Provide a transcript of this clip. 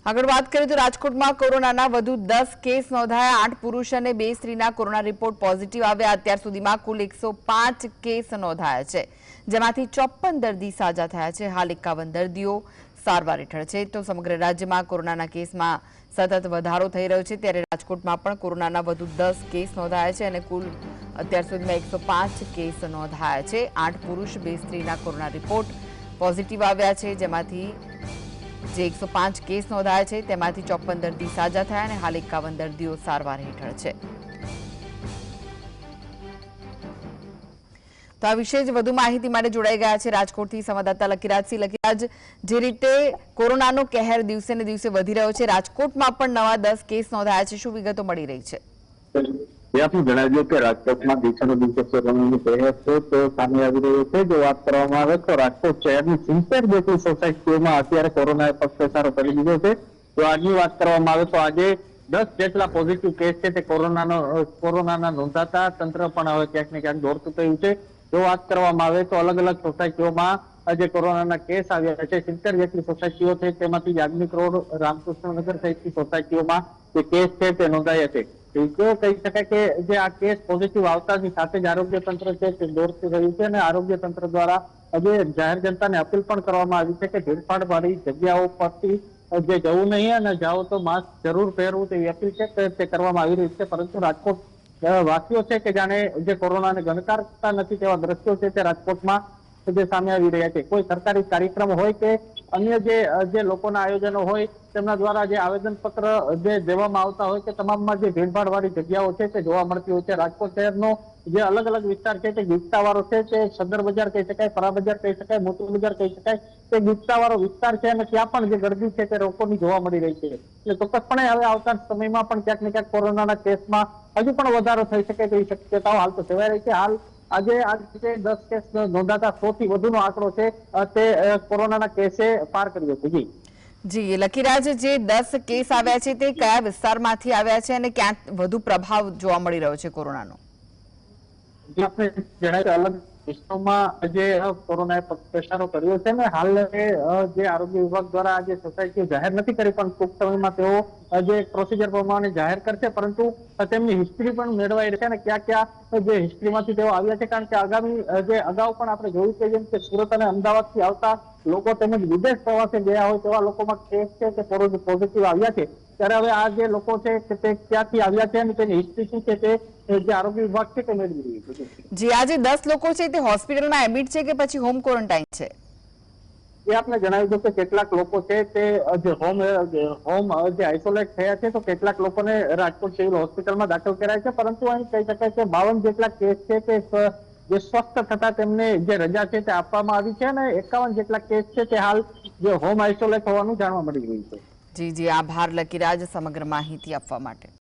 આગળ વાત કરીએ તો રાજકોટમાં કોરોનાના વધુ 10 કેસ નોંધાયા। 8 પુરુષ અને 2 સ્ત્રીના કોરોના રિપોર્ટ પોઝિટિવ આવ્યા। અત્યાર સુધીમાં કુલ 105 કેસ નોંધાયા છે, જેમાંથી 54 દર્દી સાજા થયા છે। હાલ 51 દર્દીઓ સારવાર હેઠળ છે। તો સમગ્ર રાજ્યમાં કોરોનાના કેસમાં સતત વધારો થઈ રહ્યો છે, ત્યારે રાજકોટમાં પણ કોરોનાના વધુ 10 કેસ નોંધાયા છે અને કુલ અત્યાર સુધીમાં 105 કેસ નોંધાયા છે। 8 પુરુષ 2 સ્ત્રીના કોરોના રિપોર્ટ પોઝિટિવ આવ્યા છે, જેમાંથી જે 105 કેસ નોંધાયા છે તેમાંથી 54 દર્દી સાજા થયા અને હાલ 51 દર્દીઓ સારવાર હેઠળ છે। તો આ વિશે જ વધુ માહિતી માટે જોડાઈ ગયા છે રાજકોટથી સંવાદદાતા લકીરાજસિંહ। લકીરાજ, જે રીતે કોરોનાનો કહેર દિવસે ને દિવસે વધી રહ્યો છે, રાજકોટમાં પણ નવા 10 કેસ નોંધાયા છે, શું વિગતો મળી રહી છે? આપને જણાવ્યું કે રાજકોટમાં દિવસેને દિવસે કોરોનાનો કહેર છે તો સામે આવી રહ્યો છે। જો વાત કરવામાં આવે તો રાજકોટ શહેરની 70 જેટલી સોસાયટીઓમાં અત્યારે કોરોનાએ પગપેસારો કરી દીધો છે। તો આજની વાત કરવામાં આવે તો આજે 10 જેટલા પોઝિટિવ કેસ છે તે કોરોનાના નોંધાતા તંત્ર પણ હવે ક્યાંક ને ક્યાંક દોડતું થયું છે। જો વાત કરવામાં આવે તો અલગ અલગ સોસાયટીઓમાં જે કોરોનાના કેસ આવ્યા છે, 70 જેટલી સોસાયટીઓ છે તેમાંથી યાજ્ઞિક રોડ, રામકૃષ્ણનગર સહિતની સોસાયટીઓમાં જે કેસ છે તે નોંધાયા છે। તો કહી શકાય કે જે આ કેસ પોઝિટિવ આવતાની સાથે જ આરોગ્ય તંત્ર છે તે દોડતું રહ્યું છે અને આરોગ્ય તંત્ર દ્વારા આજે જાહેર જનતાને અપીલ પણ કરવામાં આવી છે કે ભીડભાડ વાળી જગ્યાઓ પરથી જે જવું નહીં અને જાઓ તો માસ્ક જરૂર પહેરવું તેવી અપીલ છે તે કરવામાં આવી રહી છે। પરંતુ રાજકોટ વાસીઓ છે કે જાણે જે કોરોનાને ગણકારતા નથી તેવા દ્રશ્યો છે તે રાજકોટમાં જે સામે આવી રહ્યા છે। કોઈ સરકારી કાર્યક્રમ હોય કે અન્ય જે લોકોના આયોજનો હોય તેમના દ્વારા જે આવેદન પત્ર જે દેવામાં આવતા હોય કે તમામમાં જે ભીડભાડ વાળી જગ્યાઓ છે તે જોવા મળતી હોય છે। રાજકોટ શહેરનો જે અલગ અલગ વિસ્તાર છે તે ગીચતાવાળો છે, તે સદર બજાર કહી શકાય, ફરા બજાર કહી શકાય, મોટી બજાર કહી શકાય, તે ગીચતાવાળો વિસ્તાર છે અને ત્યાં પણ જે ગર્દી છે તે લોકોની જોવા મળી રહી છે। એટલે ચોક્કસપણે હવે આવતા સમયમાં પણ ક્યાંક ને ક્યાંક કોરોનાના કેસમાં હજુ પણ વધારો થઈ શકે તેવી શક્યતાઓ હાલ તો સેવાઈ રહી છે। હાલ આજે 10 કેસ નોંધાતા 100 થી વધુનો આંકડો છે તે કોરોનાના કેસે પાર કર્યો છે। જી લકીરાજ, જે 10 કેસ આવ્યા છે તે કયા વિસ્તારમાંથી આવ્યા છે અને ક્યાં વધુ પ્રભાવ જોવા મળી રહ્યો છે કોરોનાનો? આપણે જણાવ્યું અલગ વિસ્તારોમાં જે કોરોનાએ પગપેસારો કર્યો છે ને હાલ જે આરોગ્ય વિભાગ દ્વારા જે સોસાયટીઓ જાહેર નથી કરી, પણ ટૂંક સમયમાં તેઓ જે પ્રોસિજર પ્રમાણે જાહેર કરશે, પરંતુ તેમની હિસ્ટ્રી પણ મેળવાઈ રહી છે અને ક્યાં ક્યાં જે હિસ્ટ્રીમાંથી તેઓ આવ્યા છે। કારણ કે અગાઉ પણ આપણે જોયું છે જેમ કે સુરત અને અમદાવાદથી આવતા લોકો તેમજ વિદેશ પ્રવાસે ગયા હોય તેવા લોકોમાં કેસ છે તે પોઝિટિવ આવ્યા છે। ત્યારે હવે આ જે લોકો છે તે ક્યાંથી આવ્યા છે અને તેની હિસ્ટ્રી શું છે તે જે આરોગ્ય વિભાગ છે તે મેળવી રહ્યું છે। જી, આ જે 10 લોકો છે તે હોસ્પિટલમાં એડમિટ છે કે પછી હોમ ક્વોરન્ટાઇન છે? એ આપને જણાવ્યું કે કેટલાક લોકો છે તે જે હોમ જે આઇસોલેટ થયા છે, તો કેટલાક લોકોને રાજકોટ સિવિલ હોસ્પિટલમાં દાખલ કરાયા છે, પરંતુ અહીં કહી શકાય કે 52 જેટલા કેસ છે તે જે સ્વસ્થ થતા તેમને જે રજા છે તે આપવામાં આવી છે અને 51 જેટલા કેસ છે તે હાલ જે હોમ આઇસોલેટ હોવાનું જાણવા મળી રહ્યું છે। જી, આભાર લકીરાજ સમગ્ર માહિતી આપવા માટે।